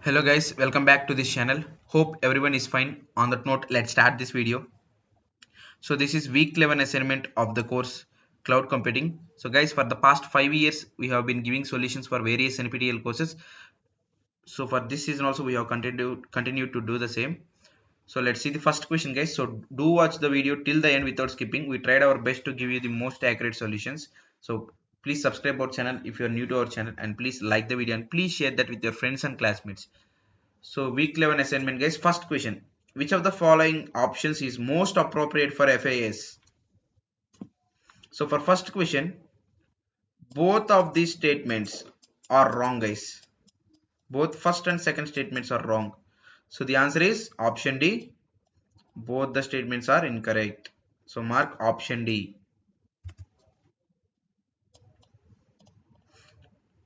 Hello guys, welcome back to this channel. Hope everyone is fine. On that note, let's start this video. So this is week 11 assignment of the course Cloud Computing. So guys, for the past 5 years, we have been giving solutions for various NPTEL courses. So for this season also, we have continued to do the same. So let's see the first question guys. So do watch the video till the end without skipping. We tried our best to give you the most accurate solutions. So please subscribe our channel if you are new to our channel, and please like the video and please share that with your friends and classmates. So week 11 assignment guys. First question. Which of the following options is most appropriate for FAS? So for first question, both of these statements are wrong guys. Both first and second statements are wrong. So the answer is option D. Both the statements are incorrect. So mark option D.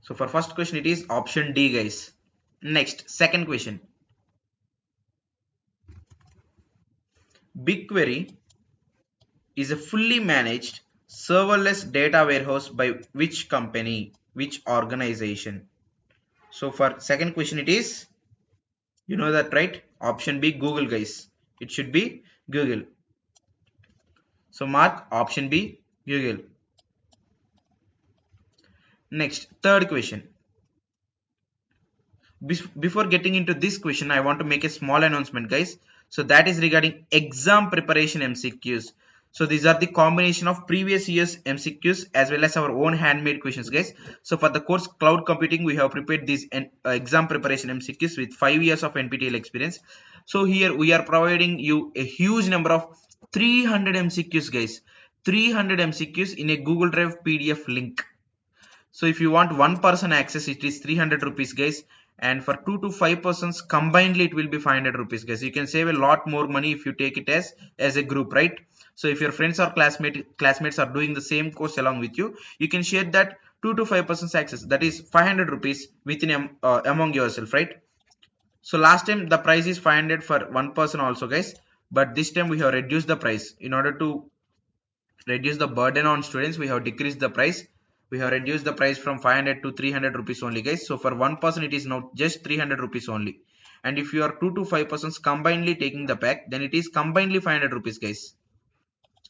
So for first question, it is option D guys. Next, second question. BigQuery is a fully managed serverless data warehouse by which company, which organization? So for second question, it is, you know that right? Option B, Google guys. It should be Google. So mark option B, Google. Next, third question. Before getting into this question, I want to make a small announcement guys. So that is regarding exam preparation MCQs. So these are the combination of previous year's MCQs as well as our own handmade questions guys. So for the course Cloud Computing, we have prepared these exam preparation MCQs with 5 years of NPTEL experience. So here we are providing you a huge number of 300 MCQs guys. 300 MCQs in a Google Drive PDF link. So if you want one person access, it is 300 rupees guys, and for 2 to 5 persons combinedly it will be 500 rupees guys. You can save a lot more money if you take it as a group, right? So if your friends or classmates are doing the same course along with you, you can share that 2 to 5 persons access, that is 500 rupees within among yourself, right? So last time the price is 500 for one person also guys, but this time we have reduced the price. In order to reduce the burden on students, we have decreased the price. We have reduced the price from 500 to 300 rupees only guys. So for one person it is now just 300 rupees only, and if you are 2 to 5 persons combinedly taking the pack, then it is combinedly 500 rupees guys.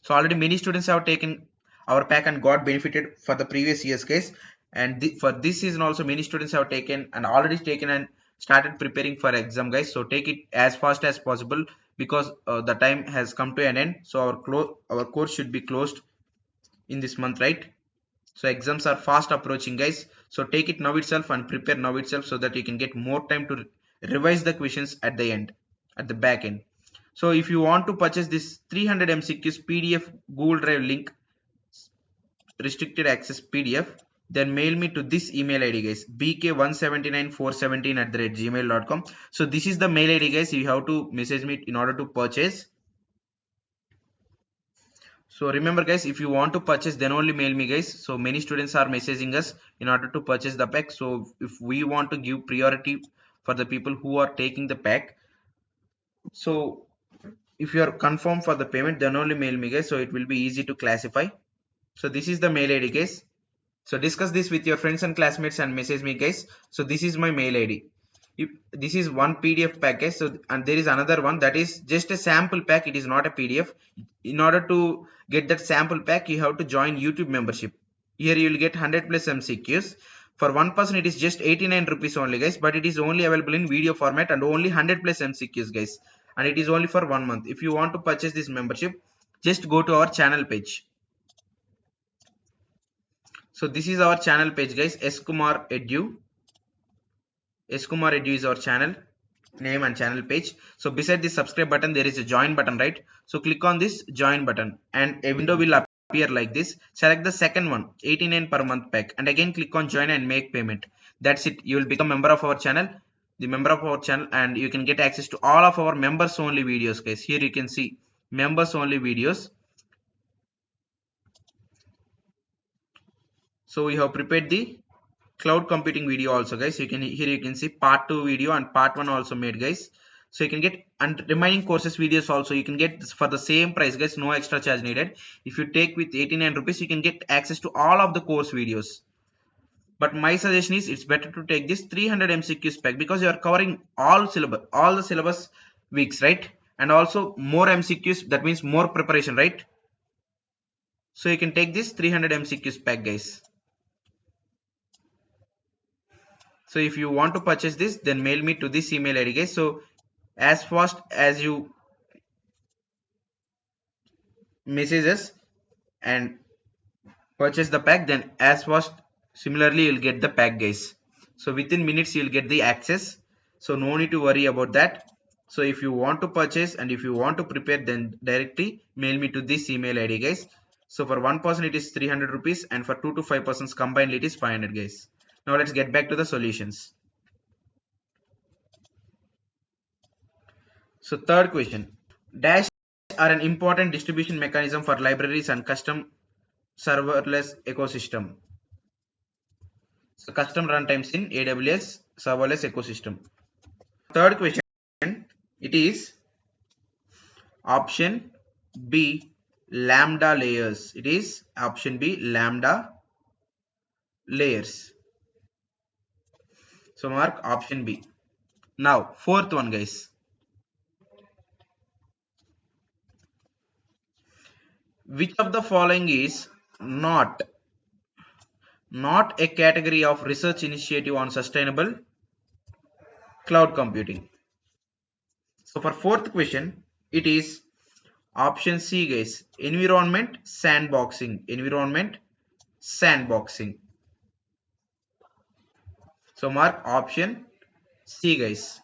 So already many students have taken our pack and got benefited for the previous years guys, and for this season also many students have taken and already taken and started preparing for exam guys. So take it as fast as possible, because the time has come to an end. So our course should be closed in this month, right? So exams are fast approaching guys. So take it now itself and prepare now itself, so that you can get more time to revise the questions at the end, at the back end. So if you want to purchase this 300 MCQs PDF Google Drive link, restricted access PDF, then mail me to this email ID guys, bk179417@gmail.com. So this is the mail ID guys. You have to message me in order to purchase. So remember guys, if you want to purchase, then only mail me guys. So many students are messaging us in order to purchase the pack. So if we want to give priority for the people who are taking the pack, so if you are confirmed for the payment, then only mail me guys, so it will be easy to classify. So this is the mail ID guys. So discuss this with your friends and classmates and message me guys. So this is my mail ID. If this is one PDF package, so and there is another one that is just a sample pack, it is not a PDF. In order to get that sample pack, you have to join YouTube membership. Here you will get 100 plus MCQs. For one person it is just 89 rupees only guys, but it is only available in video format and only 100 plus MCQs guys, and it is only for 1 month. If you want to purchase this membership, just go to our channel page. So this is our channel page guys, Kumar Edu. Kumar Edu is our channel name and channel page. So beside the subscribe button, there is a join button, right? So click on this join button and a window will appear like this. Select the second one, 89 per month pack, and again click on join and make payment. That's it. You will become a member of our channel, and you can get access to all of our members only videos guys. Here you can see members only videos. So we have prepared the cloud computing video also guys. Here you can see part 2 video and part 1 also made guys. So you can get, and remaining courses videos also you can get for the same price guys, no extra charge needed. If you take with 89 rupees, you can get access to all of the course videos. but my suggestion is it's better to take this 300 MCQs pack because you are covering all the syllabus weeks, right? And also more MCQs, that means more preparation, right? So you can take this 300 MCQs pack, guys. So if you want to purchase this, then mail me to this email ID, guys. So as fast as you message us and purchase the pack, then as fast similarly you'll get the pack, guys. So within minutes you'll get the access, so no need to worry about that. So if you want to purchase and if you want to prepare, then directly mail me to this email ID, guys. So for one person it is 300 rupees and for 2 to 5 persons combined it is 500, guys. Now let's get back to the solutions. So third question, dash are an important distribution mechanism for libraries and custom serverless ecosystem. So custom runtimes in AWS serverless ecosystem. Third question, it is option B, lambda layers. It is option B, lambda layers. So mark option B. Now fourth one, guys. Which of the following is not a category of research initiative on sustainable cloud computing? So for fourth question, it is option C, guys. Environment sandboxing. Environment sandboxing. So mark option C, guys.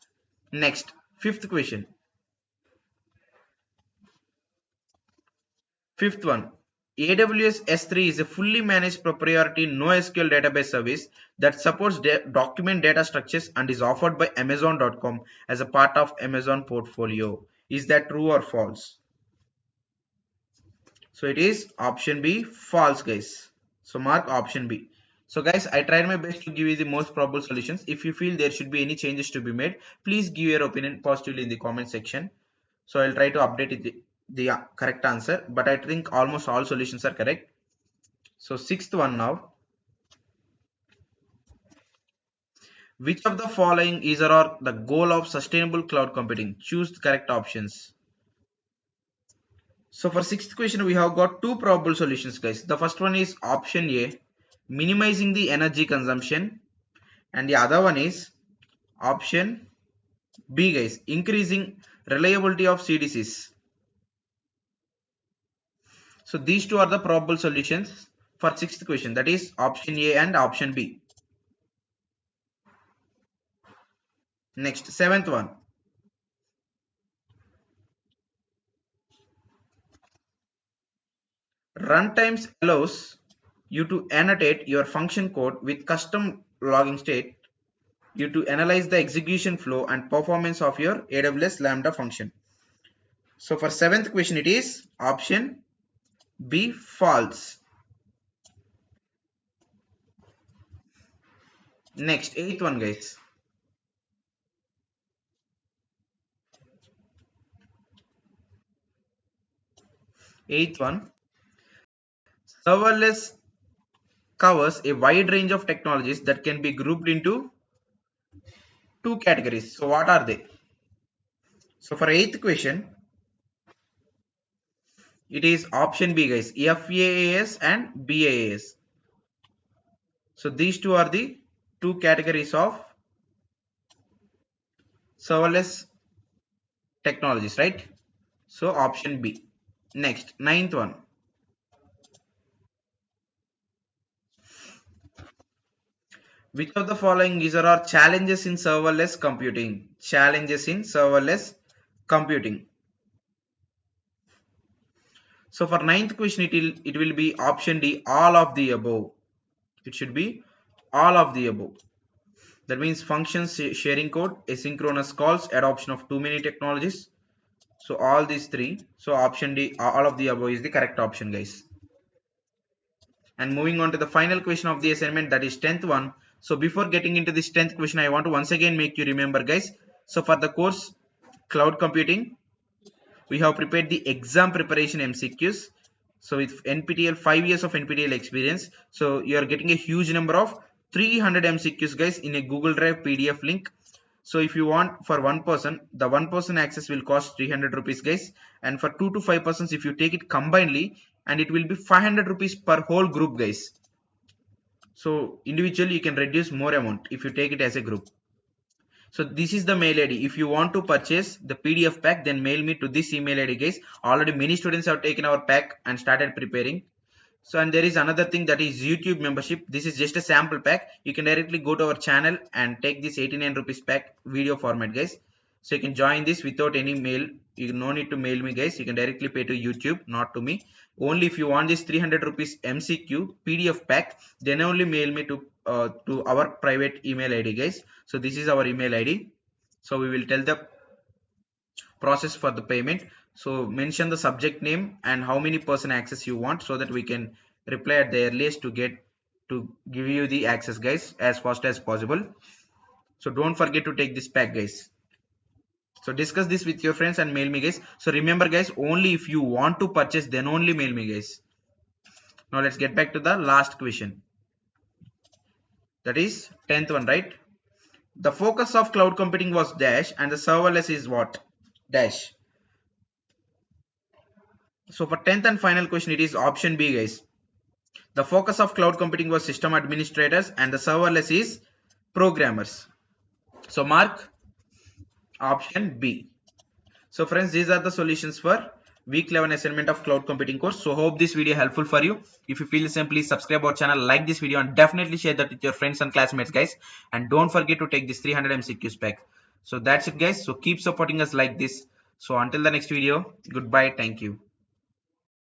Next, fifth question. Fifth one. AWS S3 is a fully managed proprietary NoSQL database service that supports document data structures and is offered by Amazon.com as a part of Amazon portfolio. Is that true or false? So it is option B, false, guys. So mark option B. So guys, I tried my best to give you the most probable solutions. If you feel there should be any changes to be made, please give your opinion positively in the comment section. So I'll try to update it, the correct answer, but I think almost all solutions are correct. So sixth one now. Which of the following is or the goal of sustainable cloud computing? Choose the correct options. So for sixth question, we have got two probable solutions, guys. The first one is option A, minimizing the energy consumption, and the other one is option B, guys, increasing reliability of CDCs. So these two are the probable solutions for sixth question, that is option A and option B. Next, seventh one. Runtimes allows you to annotate your function code with custom logging state, you to analyze the execution flow and performance of your AWS Lambda function. So for seventh question, it is option B, false. Next, eighth one, guys. Eighth one. Serverless covers a wide range of technologies that can be grouped into two categories. So what are they? So for eighth question, it is option B, guys, FAAS and BAAS. So these two are the two categories of serverless technologies, right? So option B. Next, ninth one. Which of the following is or are challenges in serverless computing? Challenges in serverless computing. So for ninth question, it will be option D, all of the above. It should be all of the above. That means functions, sharing code, asynchronous calls, adoption of too many technologies. So all these three. So option D, all of the above is the correct option, guys. And moving on to the final question of the assignment, that is 10th one. So before getting into this 10th question, I want to once again make you remember, guys. So for the course cloud computing, we have prepared the exam preparation MCQs. So with NPTEL, 5 years of NPTEL experience, so you are getting a huge number of 300 MCQs guys in a Google Drive PDF link. So if you want for one person, the one person access will cost 300 rupees guys, and for 2 to 5 persons if you take it combinedly, and it will be 500 rupees per whole group guys. So individually you can reduce more amount if you take it as a group. So this is the mail ID. If you want to purchase the PDF pack, then mail me to this email ID guys. Already many students have taken our pack and started preparing. So, and there is another thing, that is YouTube membership. This is just a sample pack. You can directly go to our channel and take this 89 rupees pack video format guys. So you can join this without any mail. You no need to mail me guys. You can directly pay to YouTube, not to me. Only if you want this 300 rupees MCQ PDF pack, then only mail me to our private email ID guys. So this is our email ID. So we will tell the process for the payment. So mention the subject name and how many person access you want, so that we can reply at the earliest to give you the access guys as fast as possible. So don't forget to take this pack guys. So discuss this with your friends and mail me guys. So remember guys, only if you want to purchase, then only mail me guys. Now let's get back to the last question. That is 10th one, right? The focus of cloud computing was dash, and the serverless is what? Dash. So for 10th and final question, it is option B guys. The focus of cloud computing was system administrators, and the serverless is programmers. So mark option B. So friends, these are the solutions for week 11 assignment of cloud computing course. So hope this video helpful for you. If you feel the same, please subscribe our channel, like this video, and definitely share that with your friends and classmates guys. And don't forget to take this 300 MCQs pack. So that's it guys. So keep supporting us like this. So until the next video, goodbye. Thank you.